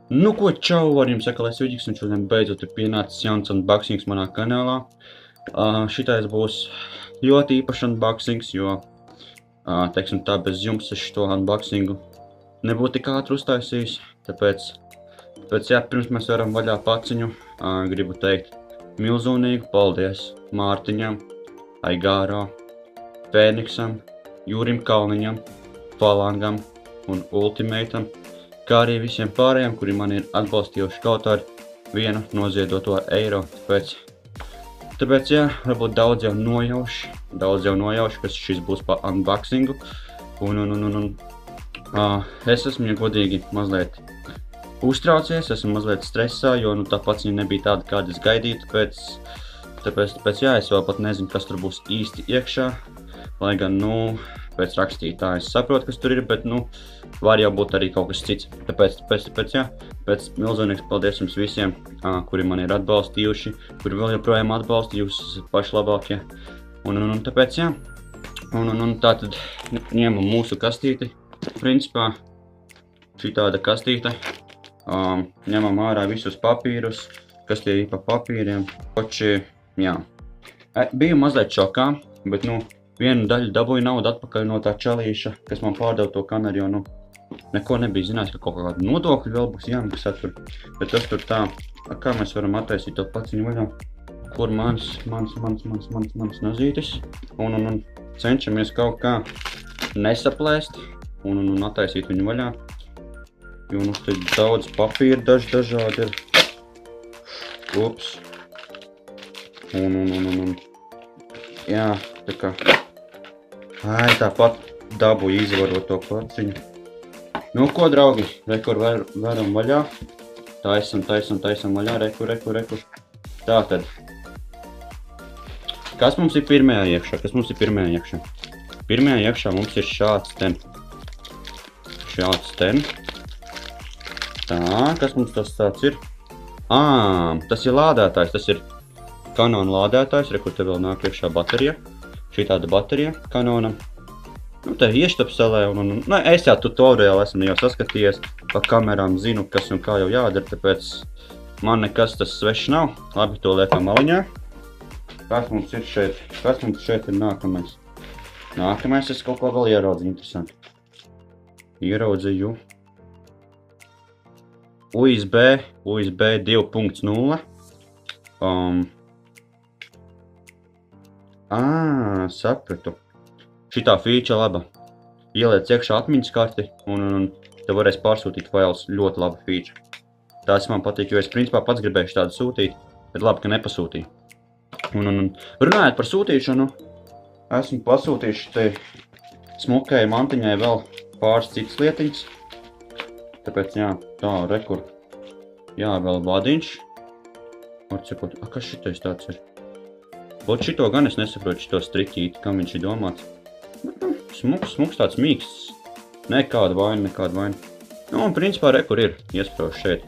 Nu ko, čau, var jums atkal es Viģiks, un šodien beidzot ir pienācis jauns unboxings manā kanālā. Šitais būs ļoti īpašs unboxings, jo, teiksim tā, bez jums es šo unboxingu nebūtu tik ātri uztaisījis. Tāpēc, jā, pirms mēs varam vaļā paciņu, gribu teikt milzonīgu paldies Mārtiņam, Aigārā, Fēniksam, Jūrim Kalniņam, Falangam un Ultimatam, kā arī visiem pārējiem, kuri mani ir atbalstījuši kaut ar vienu noziedoto eiro. Tāpēc, jā, varbūt daudz jau nojauši, kas šis būs pa unboxingu. Es esmu, ja godīgi, mazliet uztraucies, esmu mazliet stresā, jo tā paciņa nebija tāda, kāda es gaidīju. Tāpēc, jā, es vēl pat nezinu, kas tur būs īsti iekšā. Lai gan, pēc rakstītā es saprotu, kas tur ir, bet, var jau būt arī kaut kas cits. Tāpēc, jā, milzīgs paldies jums visiem, kuri mani ir atbalstījuši, kuri vēl joprojām atbalsta, jūs esat paši labākie. Tāpēc, jā, tātad ņemam mūsu kastīti, principā, šitāda kastīte, ņemam ārā visus papīrus, kas tie ir pa papīriem, jā. Biju mazliet šokā, bet, vienu daļu dabūju naudu atpakaļ no tā čalīša, kas man pārdeva to kameru, jo, neko nebija zinājis, ka kaut kāda nodokļa vēl būs jāmaksā tur. Bet tas tur tā, kā mēs varam attaisīt to paciņu vaļā, kur mans nozītis, un cenšamies kaut kā nesaplēst, un attaisīt viņu vaļā. Jo, te daudz papīra dažādi ir. Ups. Jā, tā kā. Tāpat dabūju izvarot to paciņu. Ko, draugi, rekur varam vaļā. Taisam vaļā, rekur. Tātad. Kas mums ir pirmajā iekšā? Pirmajā iekšā mums ir šāds ten. Tā, kas mums tas tāds ir? Tas ir lādētājs, tas ir Canon lādētājs, rekur te vēl nāk iekšā baterija. Šī tāda baterija Canonam. Te ieštapselē, es jau tutoriāli esmu jau saskatījies, pa kamerām zinu, kas un kā jau jādara, tāpēc man nekas tas svešs nav. Labi, to liekam maliņā. Kas mums šeit ir nākamais? Nākamais es kaut ko vēl ieraudzīju interesanti. Ieraudzīju USB 2.0. Sapratu. Šitā feature laba. Ieliec iekšā atmiņas karti un te varēs pārsūtīt failus. Ļoti laba feature. Tās man patīk, jo es principā pats gribējuši tādu sūtīt, bet labi, ka nepasūtīju. Runājot par sūtīšanu, esmu pasūtījuši te smukai mantiņai vēl pāris citas lietiņas. Tāpēc, jā, tā, rekur. Jā, vēl vadiņš. Kas šitais tāds ir? Šito gan es nesaprotu, šito striķīti, kam viņš ir domāts. Smuks tāds mīksts. Nekāda vaina. Principā rekur ir. Iesprauž šeit.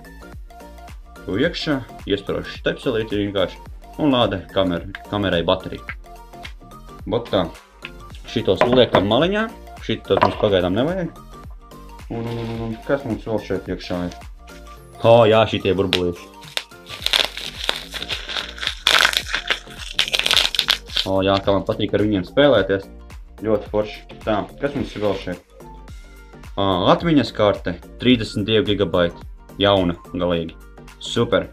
Tu iekšā, iesprauž štepselīti vienkārši. Un lādē kamerai bateriju. Bot tā. Šitos liekam maliņā. Šitos mums pagaidām nevajag. Kas mums vēl šeit iekšā ir? Jā, šitie burbulīši. Jā, kā man patīk ar viņiem spēlēties. Ļoti forši. Tā, kas mums ir vēl šeit? Atmiņas karte, 32 GB. Jauna, galīgi. Super.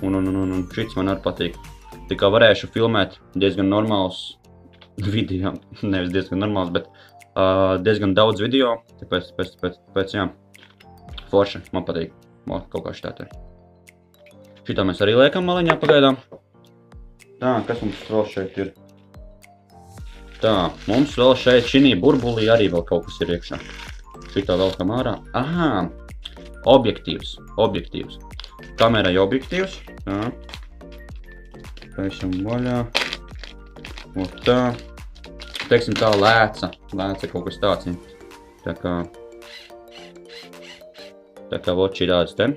Šits man arī patīk. Tā kā varēšu filmēt diezgan normāls video. Nevis diezgan normāls, bet diezgan daudz video. Tāpēc, jā. Forši, man patīk. Kaut kā šitā te. Šitā mēs arī liekam maliņā pagaidām. Tā, kas mums vēl šeit ir? Tā, mums vēl šeit šinī burbulī arī vēl kaut kas ir iekšā. Šitā velkam ārā. Objektīvs. Kamerai objektīvs. Tā. Taisam vaļā. Tā. Teiksim tā, lēca kaut kas tāds. Tā kā vot šī tāds te.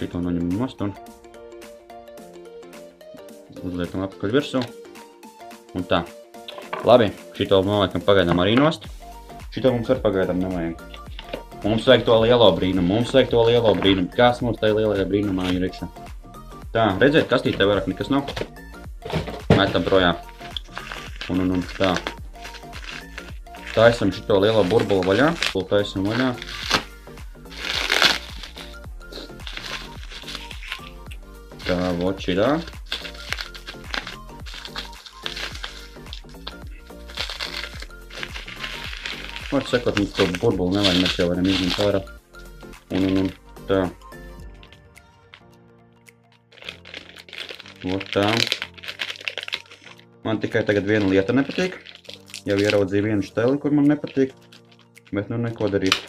Šito noņemam nost un uzliekam apakaļ virsū. Un tā. Labi, šito noliekam pagaidām arī nost. Šito mums var pagaidām nevajag. Mums vajag to lielo brīnumu, Kas mums tajā lielajā brīnumā ir iekšā? Tā, redziet, kastītē vairāk nekas nav. Metam projām. Un tā. Taisam šito lielo burbulu vaļā. Taisam vaļā. Tā, vot šidā. Var sakot, mums to burbulu nevajag, mēs jau varam izņemt ārā. Un tā. Vot tā. Man tikai tagad viena lieta nepatīk. Jau ieraudzīju vienu šteli, kur man nepatīk. Bet nu neko darīt.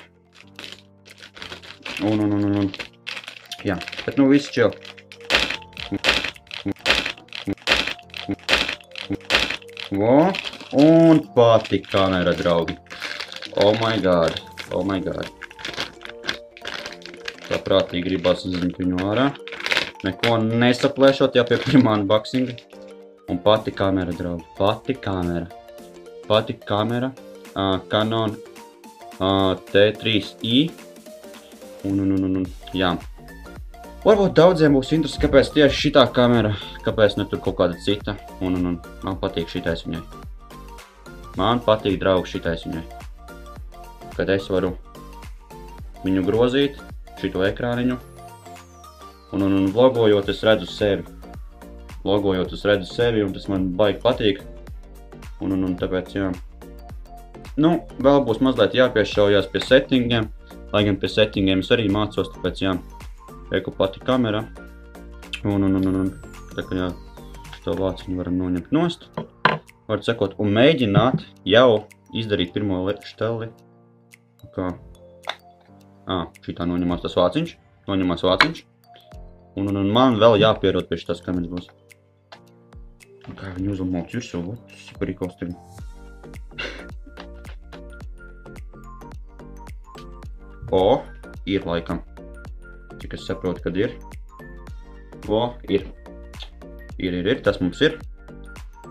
Un. Jā, bet nu viss čil. Vo, un patīk kamera, draugi. Oh my god. Tā prātīgi gribās izņemt viņu ārā. Neko nesaplēšot, jau pie pirmā unboxinga. Un pati kamera, draugi. Pati kamera. Canon T3i. Un, jā. Varbūt daudziem būs interesi, kāpēc tieši šitā kamera, kāpēc ne tur kaut kāda cita. Un, man patīk šitais viņai. Man patīk, draugi, šitais viņai. Kad es varu viņu grozīt, šito ekrāniņu. Un vlogojot, es redzu sevi. Un tas man baigi patīk. Un tāpēc, jā. Nu, vēl būs mazliet jāpiešaujās pie settingiem. Lai gan pie settingiem es arī mācos, tāpēc, jā. Eku pati kamera. Un. Tā kā, jā, šo vāciņu varam noņemt nost. Var sakot, un mēģināt jau izdarīt pirmo šteli. Kā? Šitā noņemās tas vāciņš. Un man vēl jāpierod pie šitās kameras būs. Kā viņi uzlmoks virsū, tas ir parīkos tagad. O, ir laikam. Cik es saprotu, kad ir. O, ir. Ir, tas mums ir.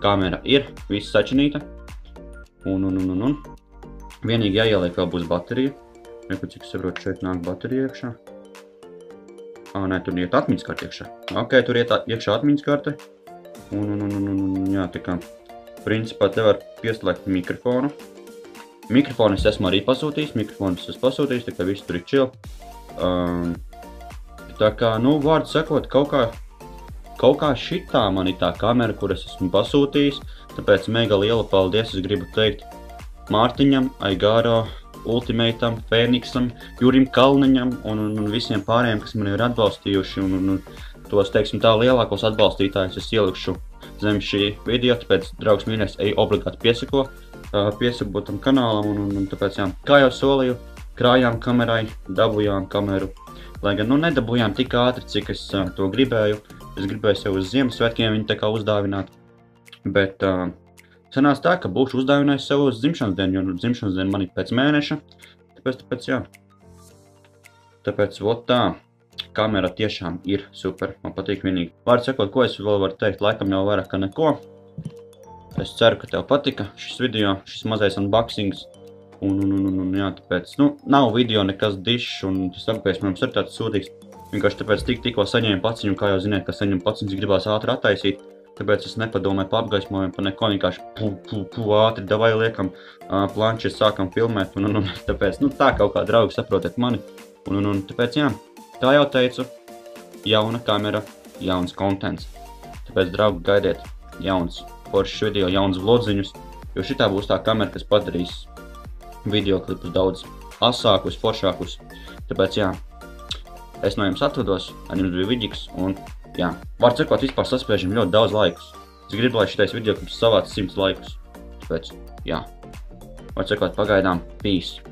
Kamera ir, viss sačinīta. Un. Vienīgi jāieliek vēl būs baterija. Neko, cik es saprotu, šeit nāk baterija iekšā. Nē, tur iet atmiņas karte iekšā. Ok, tur iet iekšā atmiņas karte. Un, jā, tā kā. Principā te var pieslēgt mikrofonu. Mikrofonu es esmu arī pasūtījis, tā kā viss tur ir chill. Tā kā, nu, vārdu sakot, kaut kā šitā man ir tā kamera, kuras esmu pasūtījis. Tāpēc mega lielu paldies, es gribu teikt Mārtiņam, Aigāro, Ultimatam, Fēniksam, Jurim Kalniņam un visiem pārējiem, kas mani ir atbalstījuši. Un tos, teiksim tā, lielākos atbalstītājus es ielikšu zem šī video, tāpēc, draugs mīļais, ej obligāti piesako tam kanālam un tāpēc, jā, kā jau solīju, krājām kamerai, dabujām kameru. Lai gan, nu, nedabujām tik ātri, cik es to gribēju. Es gribēju sev uz Ziemassvētkiem viņu tā kā uzdāvināt. Bet sanāca tā, ka būšu uzdāvinājis sev uz dzimšanas dienu, jo dzimšanas diena man ir pēc mēneša. Tāpēc, jā. Tāpēc, vot tā. Kamera tiešām ir super, man patīk vienīgi. Vārdu sakot, ko es vēl varu teikt, laikam jau vairāk ka neko. Es ceru, ka tev patika šis video, šis mazais unboxings. Un jā, tāpēc, nu, nav video nekas dišs un tas apgājis, man ir tāds sūdīgs. Vienkārši tāpēc tikko saņēmu paciņu, kā jau ziniet, ka saņemu paciņas gribās ātri attaisīt. Tāpēc es nepadomāju pa apgaismojumu, pa neko, vienkārši ātri davai liekam, planšeti sākam filmēt. Un tāpēc, nu, tā kaut kā draugi saprotiet mani. Un tāpēc, jā. Kā jau teicu, jauna kamera, jauns kontents. Tāpēc, draugi, gaidiet jauns foršs video, jauns vlodziņus, jo šitā būs tā kamera, kas padarīs videoklipus daudz asākus, foršākus. Tāpēc, jā, es no jums atvados, ar jums bija Viģiks, un, jā, var sakot, vispār saspēžam ļoti daudz laikus. Es gribu, lai šitais videoklips savāc 100 laikus. Tāpēc, jā, var sakot, pagaidām, peace.